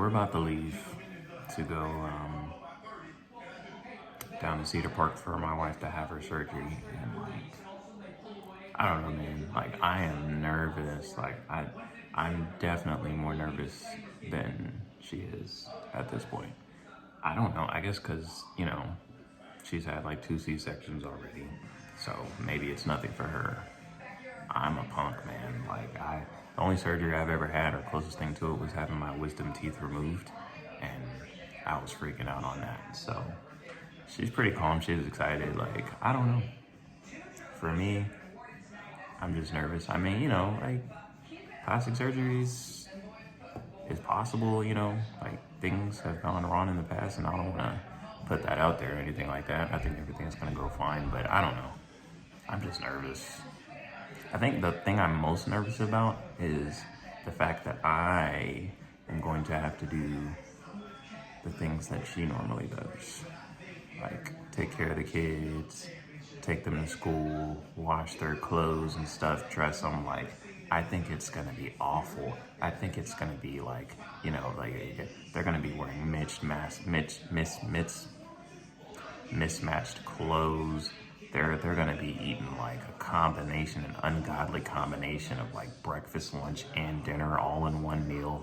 we're about to leave to go down to Cedar Park for my wife to have her surgery. And I don't know, man. I am nervous. I'm definitely more nervous than she is at this point. I don't know. I guess because, she's had 2 C-sections already. So maybe it's nothing for her. I'm a punk, man. The only surgery I've ever had, or closest thing to it, was having my wisdom teeth removed. And I was freaking out on that. So she's pretty calm. She's excited. I don't know. For me, I'm just nervous. I mean, plastic surgeries is possible, things have gone wrong in the past, and I don't want to put that out there or anything like that. I think everything's going to go fine, but I don't know. I'm just nervous. I think the thing I'm most nervous about is the fact that I am going to have to do the things that she normally does. Take care of the kids, take them to school, wash their clothes and stuff, dress them. I think it's gonna be awful. I think it's gonna be they're gonna be wearing mismatched clothes. They're gonna be eating an ungodly combination of breakfast, lunch, and dinner all in one meal.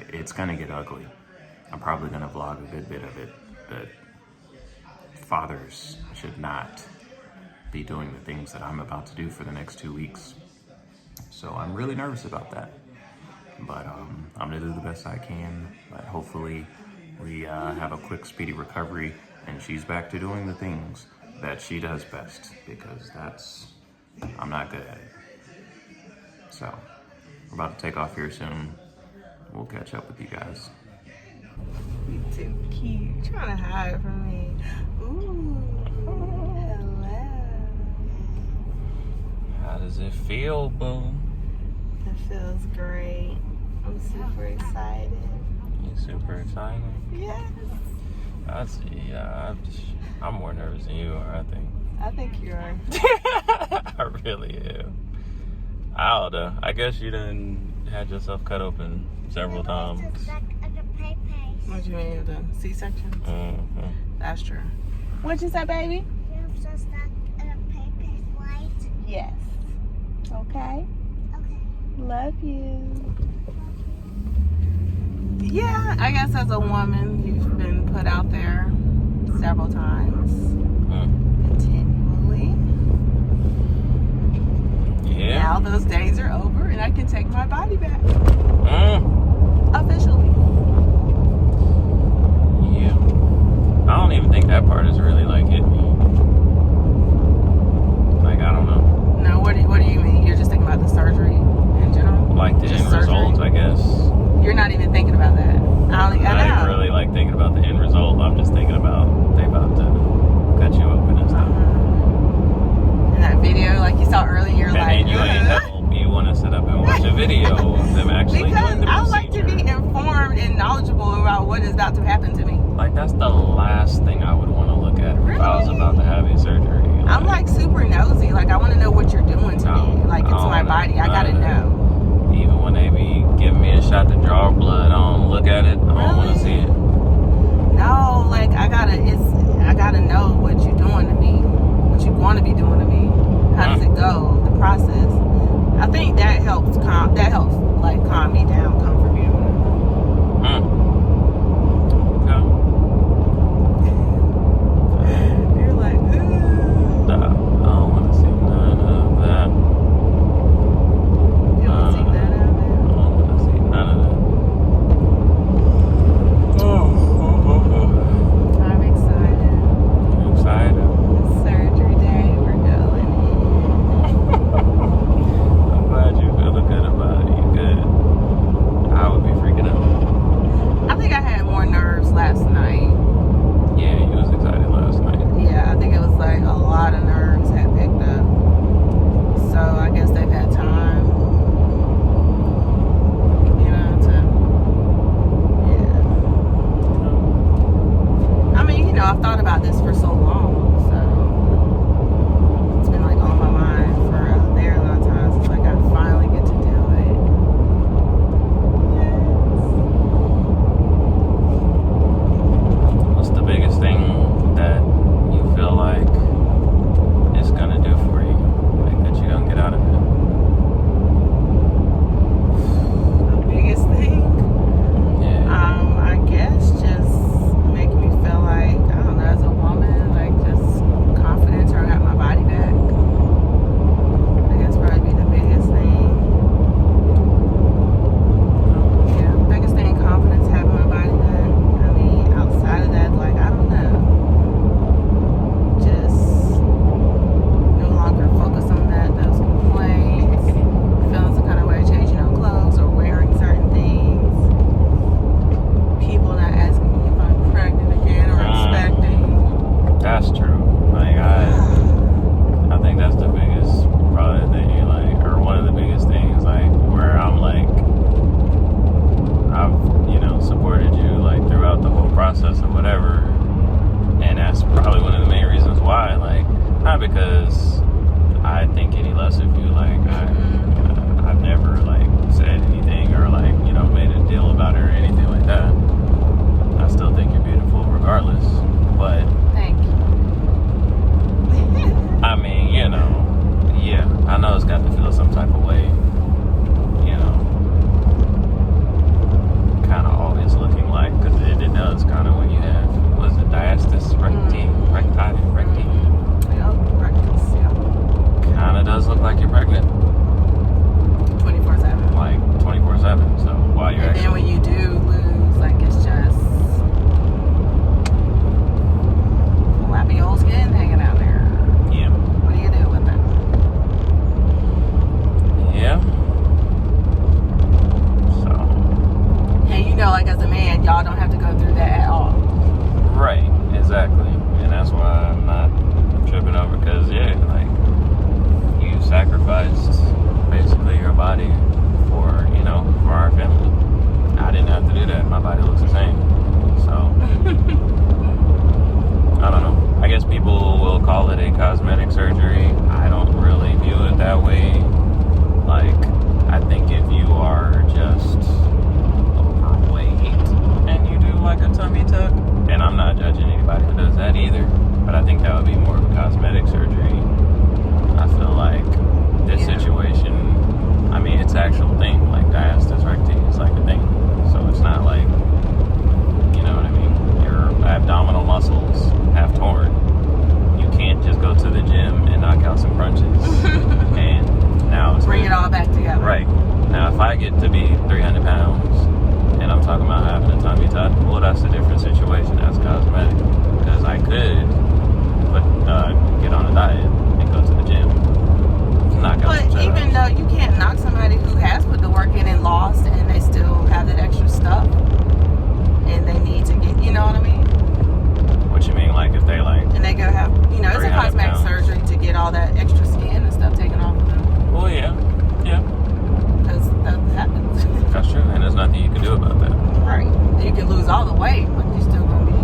It's gonna get ugly. I'm probably gonna vlog a good bit of it, but fathers should not be doing the things that I'm about to do for the next 2 weeks. So I'm really nervous about that. But I'm gonna do the best I can. But hopefully we have a quick, speedy recovery and she's back to doing the things that she does best, because I'm not good at it. So we're about to take off here soon. We'll catch up with you guys. You too cute. You're trying to hide from me. Ooh, hello. How does it feel, boo? It feels great. I'm super excited. You super excited? Yes. I'm more nervous than you are, I think. I think you are. I really am. I don't know. I guess you done had yourself cut open several times. What do you mean, the C-section? Mm-hmm. That's true. What'd you say, baby? Yes. Okay. Okay. Love you. Yeah, I guess as a woman, you've been put out there several times. Continually. Yeah. Now those days are over and I can take my body back. Officially. Yeah. I don't even think that part is really hitting me. I don't know. No, what do you mean? You're just thinking about the surgery in general? The just end result, I guess. You're not even thinking about that. I'm not even really thinking about the end result. I'm just thinking about they about to cut you open and stuff. In that video, you saw earlier, and then you ain't you want to sit up and watch a video of them actually doing the procedure. I like to be informed and knowledgeable about what is about to happen to me. That's the last thing I would want to look at if I was about to have a surgery. I'm super nosy. I want to know what you're doing to me. Into my body. I gotta know. Even when they be giving me a shot to draw blood, I don't look at it. I don't want to see it. No, I gotta know what you're doing to me, what you want to be doing to me. How does it go? The process. I think that helps calm me down, comfort me. You're like, ooh. Nah, I don't want to see none of that. You don't see that out there? I don't want to see none of that. I'm excited. You excited? It's surgery day. We're going in. I'm glad you feel good about it. You good? I would be freaking out. I think I had more nerves last night. Yeah, you was excited last night. Yeah, I think it was a lot of nerves had picked up. So I guess they've had time, I mean, I've thought about this for so long, so it's been on my mind for a very long time. So I finally get to do it. Yes. because I think any less of you. Like, I've never, like, said anything or, like, you know, made a deal about it or anything like that. I still think you're beautiful regardless. But, Thank you. I mean, you know, yeah, I know it's got to feel some type of way, you know, kind of always looking like, because it does kind of when you have, what is it, diastasis recti? Yep, practice, yep. Kind of does look like you're pregnant. 24/7. Like 24/7. So while you're And then when you do lose, like it's just flappy old skin hanging out there. yeah, What do you do with it? yeah. So And you know, like as a man, y'all don't have to go through that at all. right, exactly, and that's why I'm not tripping over because yeah, like you sacrificed basically your body for for our family. I didn't have to do that. My body looks the same. So I don't know. I guess people will call it a cosmetic surgery. I don't really view it that way. Like, I think if you are just overweight and you do like a tummy tuck, and I'm not judging anybody who does that either, but I think that would be more of a cosmetic surgery. I feel like this situation, I mean, it's an actual thing. Like, diastasis recti is like a thing. So it's not like, you know what I mean? Your abdominal muscles have torn. You can't just go to the gym and knock out some crunches. And now it's Bring it all back together. right. Now, if I get to be 300 pounds and I'm talking about having a tummy tuck, well, that's a different situation. That's cosmetic. Because I could get on a diet and go to the gym. Knock out But some even though you can't knock somebody who has put the work in and lost and they still have that extra stuff and they need to get, you know what I mean? what you mean, like if they like, And they go have, it's a 300 cosmetic pounds. surgery to get all that extra skin and stuff taken off of them. well, yeah, Because that happens. that's true. And there's nothing you can do about that. Right. You can lose all the weight, but you're still going to be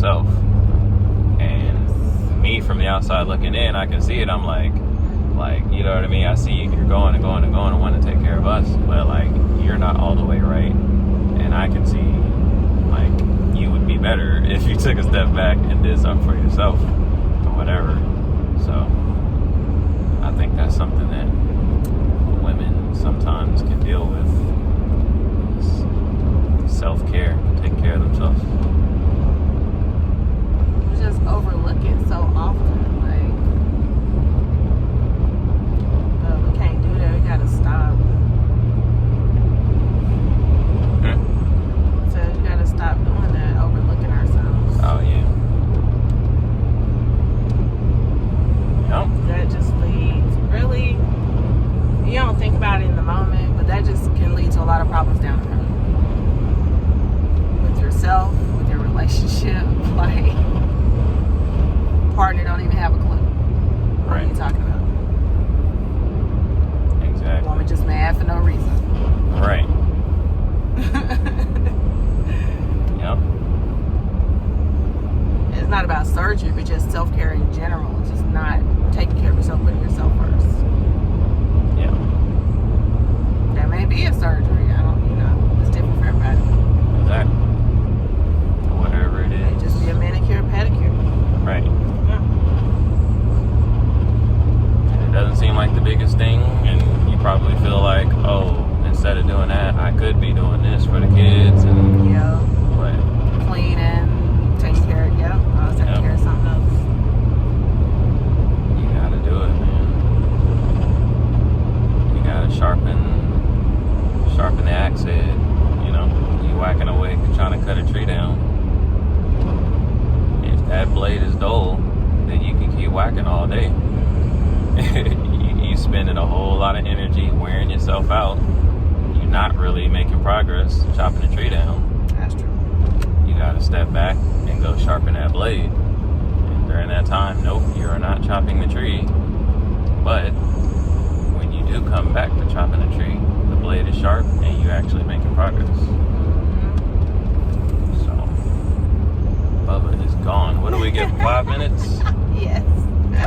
yourself. And me from the outside looking in, I can see it. I'm like, you know what I mean? I see you're going and going and going and want to take care of us, but like you're not all the way right. And I can see like you would be better if you took a step back and did something for yourself or whatever. So I think that's something that women sometimes can deal with, is self-care, take care of themselves. We just overlook it so often. Like, but we can't do that. We gotta stop. So we gotta stop doing that, overlooking ourselves. Oh yeah. Yep. That just leads, really, you don't think about it in the moment, but that just can lead to a lot of problems down the road. With yourself, with your relationship, like, partner don't even have a clue. What are you talking about? Exactly. Woman just mad for no reason. Right. Yep. It's not about surgery, but just self-care in general. Just not taking care of yourself, putting yourself first. Yeah. That may be a surgery. I don't, it's different for everybody. Exactly. Whatever it It may is. just be a manicure, pedicure. Right. Yeah. And it doesn't seem like the biggest thing, and you probably feel like, oh, instead of doing that, I could be doing this for the kids, and Yeah. but Cleaning, taking care of, I was taking Yep. care of something else. you gotta do it, man. You gotta sharpen the axe head. You know, you whacking away, trying to cut a tree down. If that blade is dull, then you can keep whacking all day. You spending a whole lot of energy wearing yourself out. You're not really making progress chopping the tree down. That's true. You gotta step back and go sharpen that blade. And during that time, nope, you're not chopping the tree. But when you do come back to chopping the tree, the blade is sharp and you're actually making progress. So, Bubba is gone. What do we get? 5 minutes? Yes.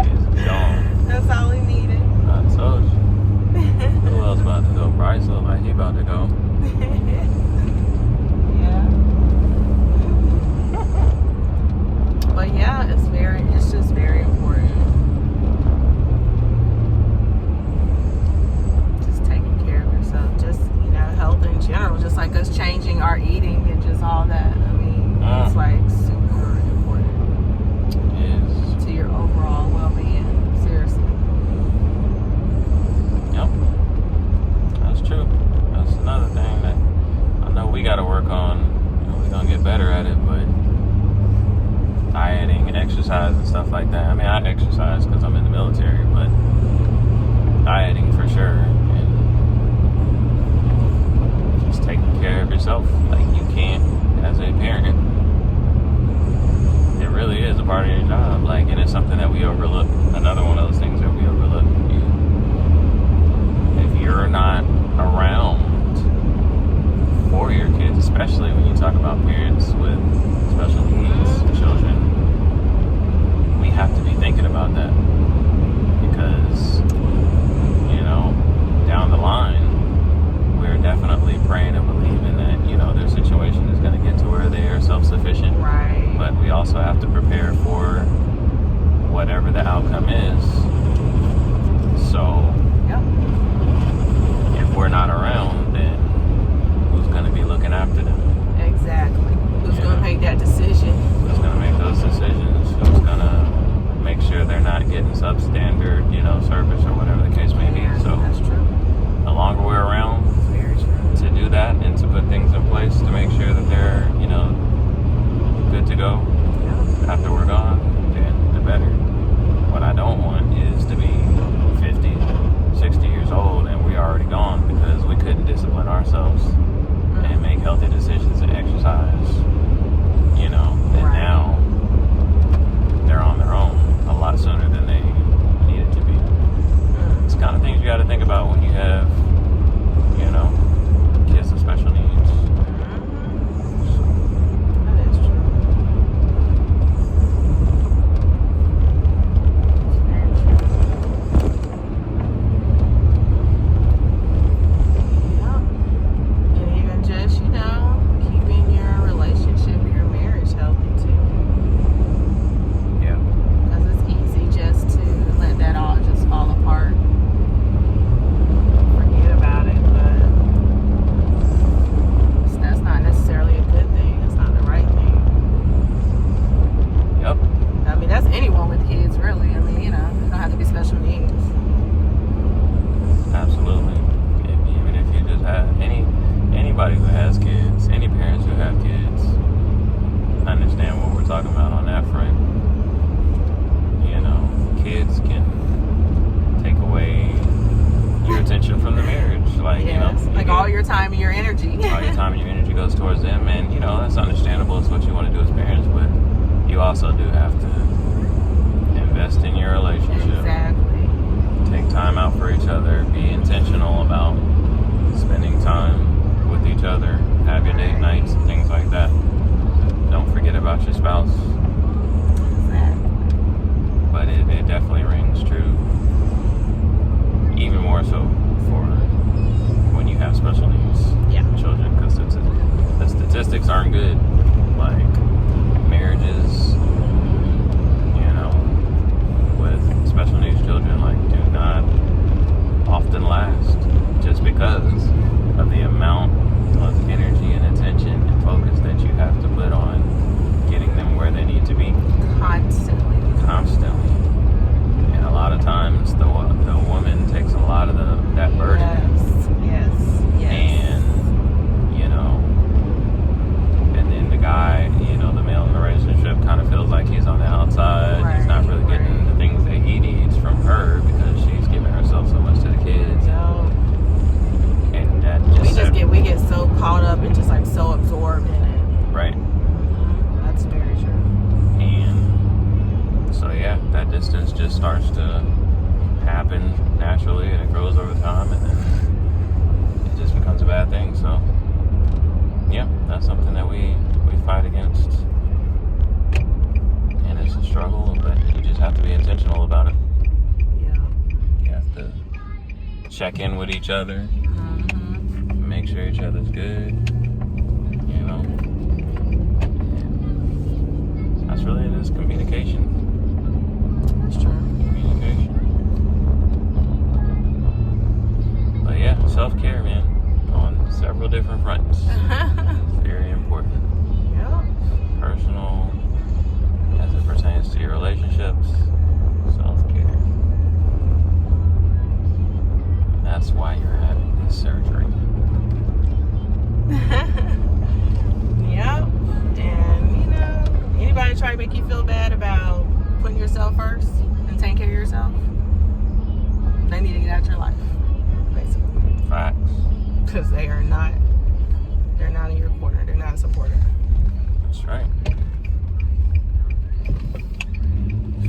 He is gone. That's all we needed. I told you. Who else about to go? Bryce look like he about to go. Yeah. But yeah, it's just very important. Just taking care of yourself. Just, health in general. Just like us changing our eating and just all that. I mean, it's like super important It is. to your overall well-being. Seriously. Yep. That's true. That's another thing that I know we got to work on. We're going to get better at it, but dieting, exercise, and stuff like that. I mean, I exercise because I'm in the military, but dieting for sure. And just taking care of yourself like you can as a parent. It really is a part of your job. Like, and it's something that we overlook. Another one of those things that we overlook. If you're not around for your kids, especially when you talk about parents with special needs children, we have to be thinking about that, because down the line we're definitely praying and believing that their situation is going to get to where they are self-sufficient, Right. but we also have to prepare for whatever the outcome is. So Yep. if we're not around, then who's going to be looking after them? Exactly. Who's going to make that decision? Who's going to make those decisions? Who's going to make sure they're not getting substandard, service or whatever the case may be? Yeah, So that's true. the longer we're around That's very true. to do that and to put things in place to make sure that they're, good to go Yeah. after we're gone, then the better. What I don't want is to be 50, 60 years old and we're already gone because we couldn't discipline ourselves and make healthy decisions and exercise, and Right. now they're on their own a lot sooner than they needed to be. It's kind of also do have to invest in your relationship. Exactly. Take time out for each other. Be intentional about spending time with each other. Have your date nights and things like that. Don't forget about your spouse. Exactly. But it definitely rings true. Even more so for when you have special needs children, because the statistics aren't good. Like marriages, with special needs children, like do not often last, just because of the amount of energy and attention and focus that you have to put on getting them where they need to be. Constantly. And a lot of times the woman takes a lot of that burden. Yes. And and then the guy, the male in the relationship kind of feels like he's on the outside. Right, he's not really getting the things that he needs from her because she's giving herself so much to the kids. And that we get so caught up and just like so absorbed in it. Right. That's very true. And so that distance just starts to happen naturally, and it grows over time, and then it just becomes a bad thing. So that's something that we fight against, and it's a struggle, but you just have to be intentional about it. You have to check in with each other, make sure each other's good, and that's really it, is communication. That's true. Communication. But self-care, man, on several different fronts. Very important. Personal, as it pertains to your relationships, self-care. And that's why you're having this surgery. And anybody try to make you feel bad about putting yourself first and taking care of yourself, they need to get out your life, basically. Facts. Because they're not in your corner. They're not a supporter. That's right.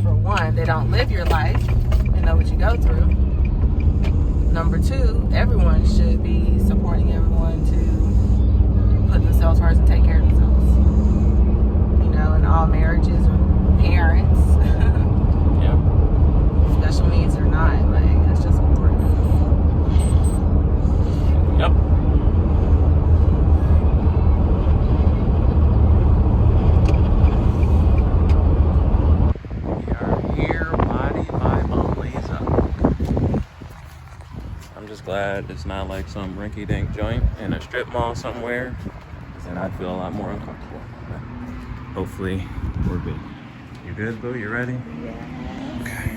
For one, they don't live your life and know what you go through. Number two, everyone should be supporting everyone to put themselves first and take care of themselves. In all marriages or parents. Special needs or not, like, that's just important. Yep. We are here, body by Belisa. I'm just glad it's not like some rinky-dink joint in a strip mall somewhere, because then I'd feel a lot more uncomfortable. But hopefully, we're good. You good, boo? You ready? Yeah. Okay.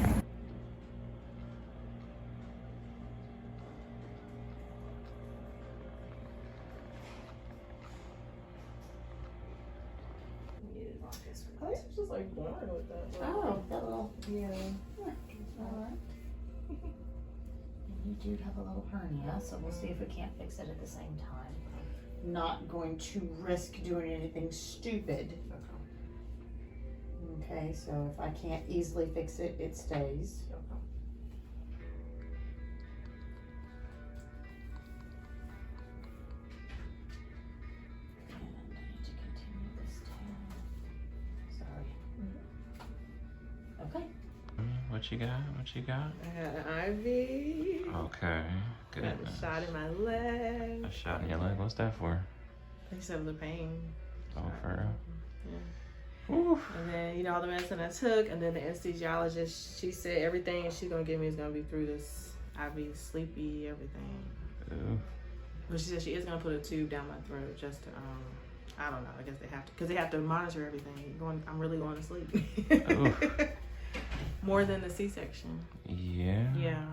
I was just like born with that. Oh, that little. Yeah. Alright. You do have a little hernia, so we'll see if we can't fix it at the same time. Not going to risk doing anything stupid. Okay, so if I can't easily fix it, it stays. And I need to continue this tab. Sorry. Okay. What you got? I got an IV. Okay, good. Got a shot in my leg. A shot in your leg? What's that for? They said the pain. Oh, for real? Yeah. Oof. And then, all the medicine I took, and then the anesthesiologist, she said everything she's gonna give me is gonna be through this IV, sleepy, everything. Ooh. But she said she is gonna put a tube down my throat just to, I don't know, I guess they have to, because they have to monitor everything. I'm really going to sleep. Oof. More than the C-section. Yeah. Yeah.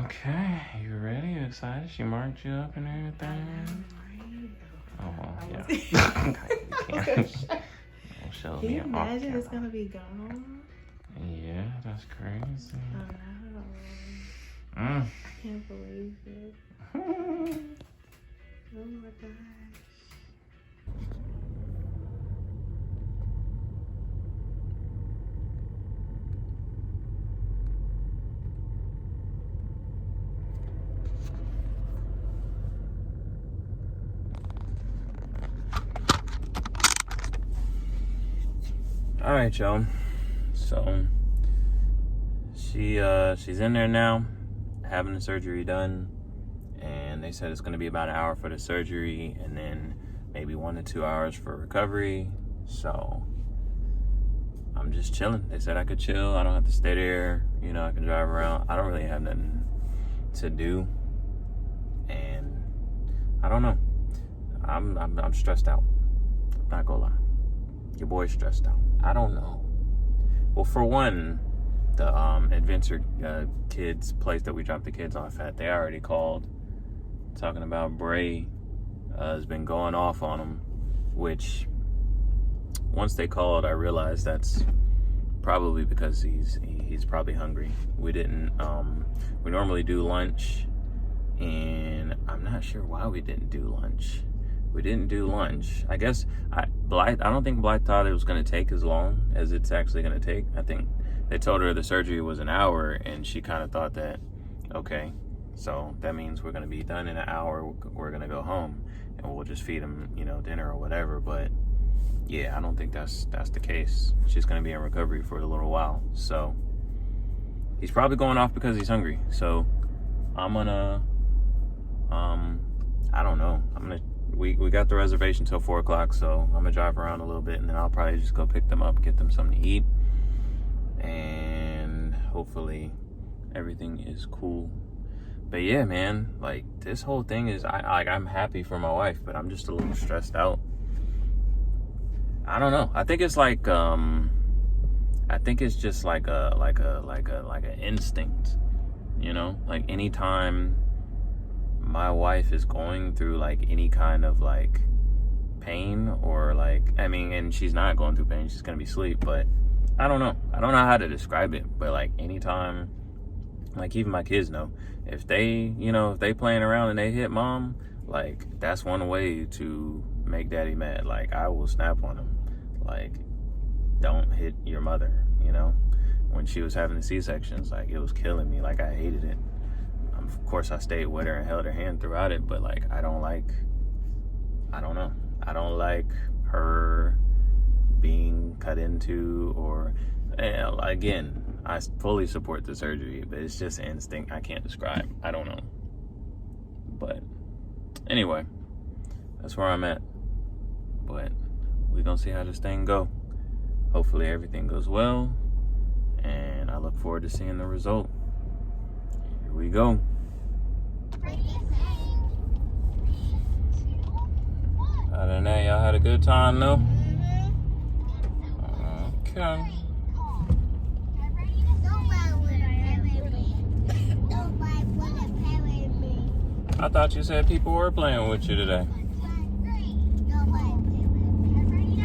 Okay, you ready? You excited? She marked you up and everything? Oh, well, yeah. You can't. Show Can me you off imagine camera. it's gonna be gone? Yeah, that's crazy. Oh no. I can't believe it. Oh my gosh. All right, y'all. So she's in there now, having the surgery done, and they said it's going to be about an hour for the surgery, and then maybe 1 to 2 hours for recovery. So I'm just chilling. They said I could chill. I don't have to stay there. You know, I can drive around. I don't really have nothing to do, and I don't know. I'm stressed out. Not gonna lie. Your boy's stressed out. I don't know. Well, for one, the Adventure Kids place that we dropped the kids off at, they already called, talking about Bray has been going off on them, which once they called, I realized that's probably because he's probably hungry. We normally do lunch, and I'm not sure why we didn't do lunch. I guess I don't think Blythe thought it was going to take as long as it's actually going to take. I think they told her the surgery was an hour, and she kind of thought that, okay, so that means we're going to be done in an hour. We're going to go home, and we'll just feed him, dinner or whatever. But yeah, I don't think that's the case. She's going to be in recovery for a little while. So he's probably going off because he's hungry. So I'm going to, I don't know. We got the reservation till 4 o'clock, so I'm gonna drive around a little bit, and then I'll probably just go pick them up, get them something to eat, and hopefully everything is cool. But yeah, man, like, this whole thing is, I'm happy for my wife, but I'm just a little stressed out. I don't know. I think it's like, I think it's just like an instinct, like anytime my wife is going through like any kind of like pain, or like, and she's not going through pain, she's gonna be asleep, but I don't know how to describe it, but like anytime, like even my kids know, if they playing around and they hit mom, like that's one way to make daddy mad. Like I will snap on him, like, don't hit your mother. When she was having the C-sections, like it was killing me, like I hated it. Of course, I stayed with her and held her hand throughout it, but like I don't like her being cut into, or again, I fully support the surgery, but it's just instinct I can't describe. I don't know. But anyway, that's where I'm at. But we're gonna see how this thing go. Hopefully everything goes well, and I look forward to seeing the result. Here we go. Other than that, y'all had a good time, though? Okay. I thought you said people were playing with you today.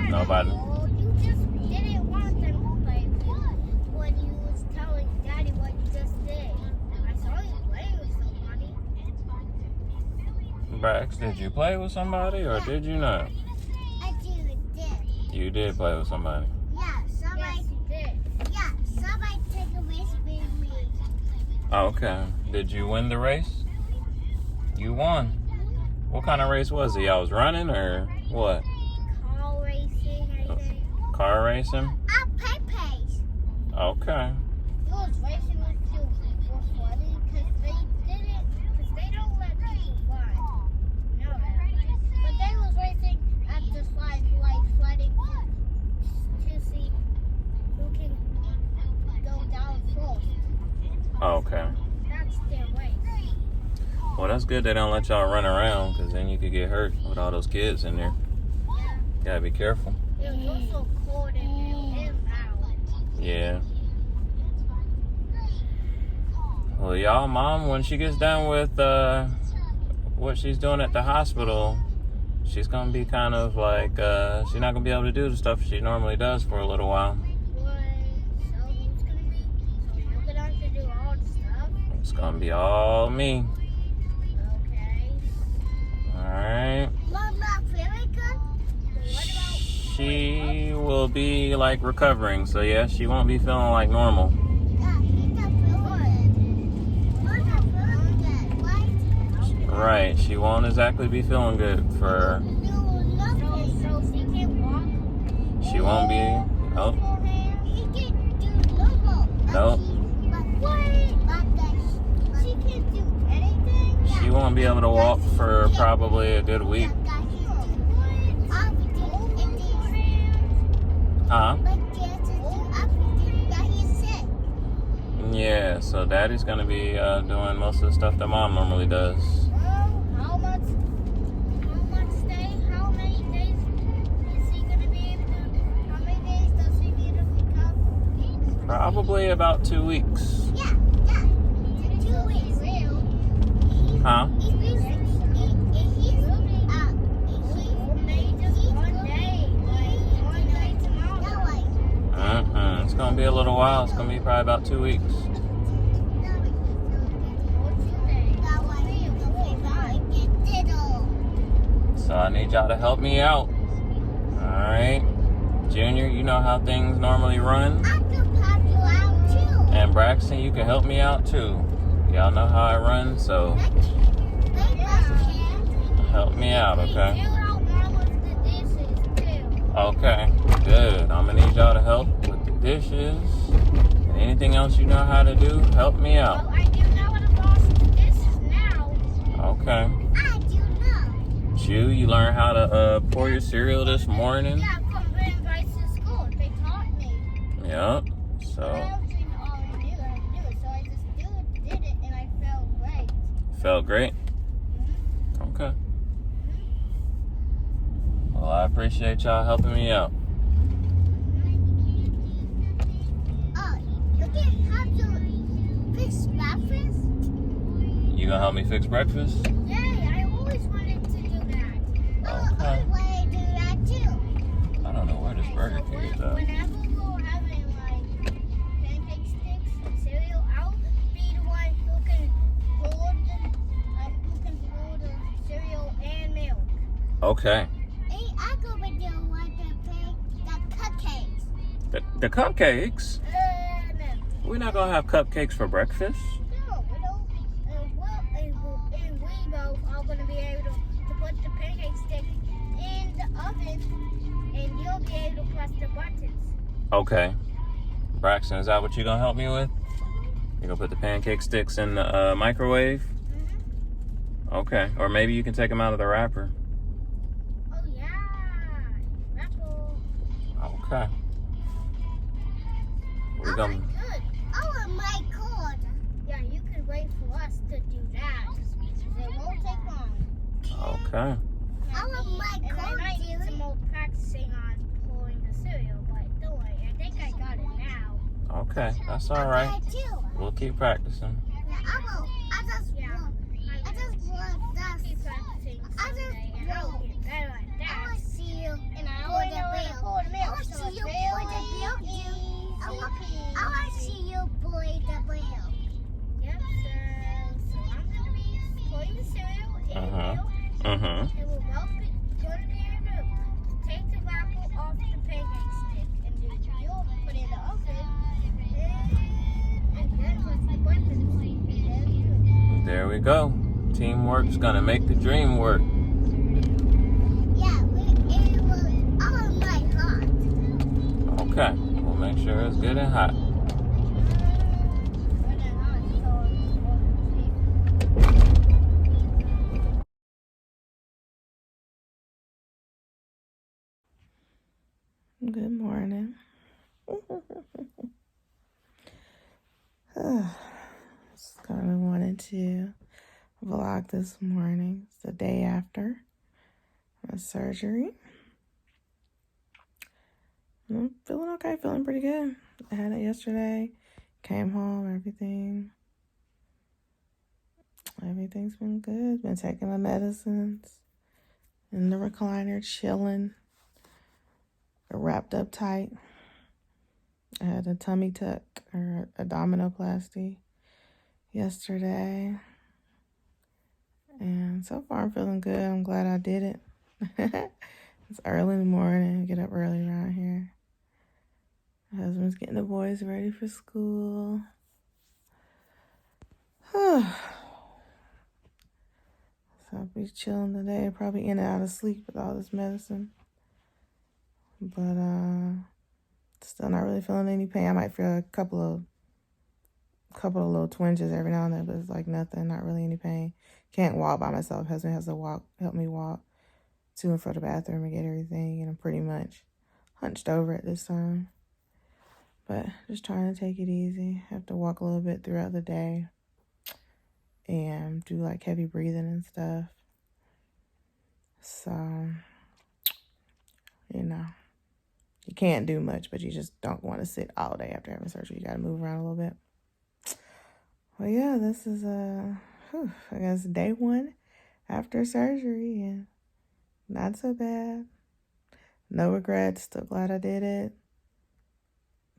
Nobody. You just didn't want them to play with you when you was telling Daddy what you just did. I saw you playing with somebody. Brax, did you play with somebody or did you not? I did. You did play with somebody. Yeah, somebody did. Yeah, somebody took a race with me. Oh, okay. Did you win the race? You won. What kind of race was it? Y'all was running or what? Car racing, I think. Car racing? Pepe's. Okay. It was racing with you for flooding because they don't let people fly. No, but they was racing at the slide, like flooding to see who can go down first. Okay. That's their race. Well, that's good they don't let y'all run around, because then you could get hurt with all those kids in there. Yeah. Gotta be careful. It was also cold in there and loud. Yeah. Well, y'all, Mom, when she gets done with what she's doing at the hospital, she's gonna be kind of like, she's not gonna be able to do the stuff she normally does for a little while. So who's gonna be? So you're gonna have to do all the stuff? It's gonna be all me. Okay. Alright. Mom, not very good. What about? She will be like recovering, so yeah, she won't be feeling like normal. Yeah, he's not feeling good. We're not feeling good, right? Right, she won't exactly be feeling good for. So she can walk? She won't be. Nope. He can do normal. Nope. But what? She can't do anything. She won't be able to walk for probably a good week. Huh? Yeah, so daddy's gonna be doing most of the stuff that mom normally does. How many days is he gonna be able to? How many days does he need to recover? Probably about 2 weeks. Yeah. 2 weeks. Huh? It's gonna be a little while. It's gonna be probably about 2 weeks. So I need y'all to help me out. Alright. Junior, you know how things normally run. And Braxton, you can help me out too. Y'all know how I run, so help me out, okay? Okay, good. I'm gonna need y'all to help with the dishes. And anything else you know how to do, help me out. Well, I do know how to wash the dishes now. Okay. I do know. Chew, you learned how to pour your cereal this morning? Yeah, from bringing rice to school. They taught me. Yep. I So, actually already knew how to do it, so I just did it, and I felt great. felt great? Okay. Well, I appreciate y'all helping me out. Oh, you can have to fix breakfast? You gonna help me fix breakfast? Yay, I always wanted to do that. Okay. I want to do that too. I don't know where this Burger King is at. Whenever we're having like pancake sticks and cereal, I'll be the one who can hold the cereal and milk. Okay. Hey, I go with you want the cupcakes. The cupcakes? No. We're not gonna have cupcakes for breakfast. No, we don't. And we both are going to be able to put the pancake stick in the oven, and you'll be able to press the buttons. Okay. Braxton, is that what you're gonna help me with? You're gonna put the pancake sticks in the microwave? Okay. Or maybe you can take them out of the wrapper. Oh yeah, Apple. Okay. We're gonna. Good. Oh my God. Yeah, you can wait for us to do that. It won't take long. Okay. Oh my God. And I might need some more practicing on pouring the cereal, but don't worry. I think I got it now. Okay. That's all right. We'll keep practicing. I just want that. Keep practicing someday, and I'll get better at that. I want to see you and I want to pour the milk. I want to see you pour the milk. I want to see you pour the milk. Yep, so I'm going to be pouring the cereal in the milk. Mm-hmm. And we're both going to be able to take the wrapper off the pancake stick. And then you'll put it in the oven. And then press the buttons. There we go. Teamwork's gonna make the dream work. Yeah, it will all my heart. Okay. We'll make sure it's good and hot. Good morning. Just kind of wanted to vlog this morning. It's the day after my surgery. I'm feeling okay, feeling pretty good. I had it yesterday, came home, everything's been good. Been taking my medicines, in the recliner, chilling, wrapped up tight. I had a tummy tuck or abdominoplasty yesterday. And so far I'm feeling good. I'm glad I did it. It's early in the morning. I get up early around here. My husband's getting the boys ready for school. So I'll be chilling today. Probably in and out of sleep with all this medicine. But Still not really feeling any pain. I might feel a couple of little twinges every now and then, but it's like nothing, not really any pain. Can't walk by myself. Husband has to help me walk to and from the bathroom and get everything, and I'm pretty much hunched over at this time. But just trying to take it easy. Have to walk a little bit throughout the day and do like heavy breathing and stuff. So, you know, you can't do much, but you just don't want to sit all day after having surgery. You got to move around a little bit. Well, yeah, this is I guess day 1 after surgery, and not so bad. No regrets. Still glad I did it.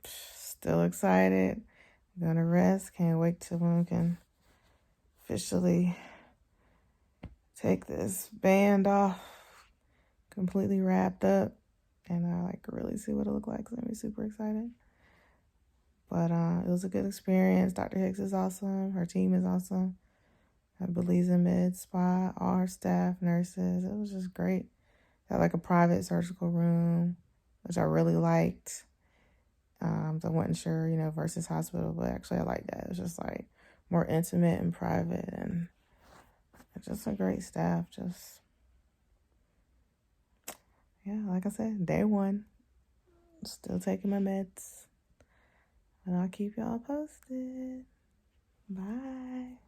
Still excited. Gonna rest. Can't wait till we can officially take this band off, completely wrapped up, and I like really see what it look like. I'm super excited. But it was a good experience. Dr. Hicks is awesome. Her team is awesome. At Belize Med Spa, all her staff, nurses. It was just great. Had like a private surgical room, which I really liked. I wasn't sure, versus hospital, but actually I like that. It was just like more intimate and private, and just a great staff. Just, yeah, like I said, day 1. Still taking my meds. And I'll keep y'all posted. Bye.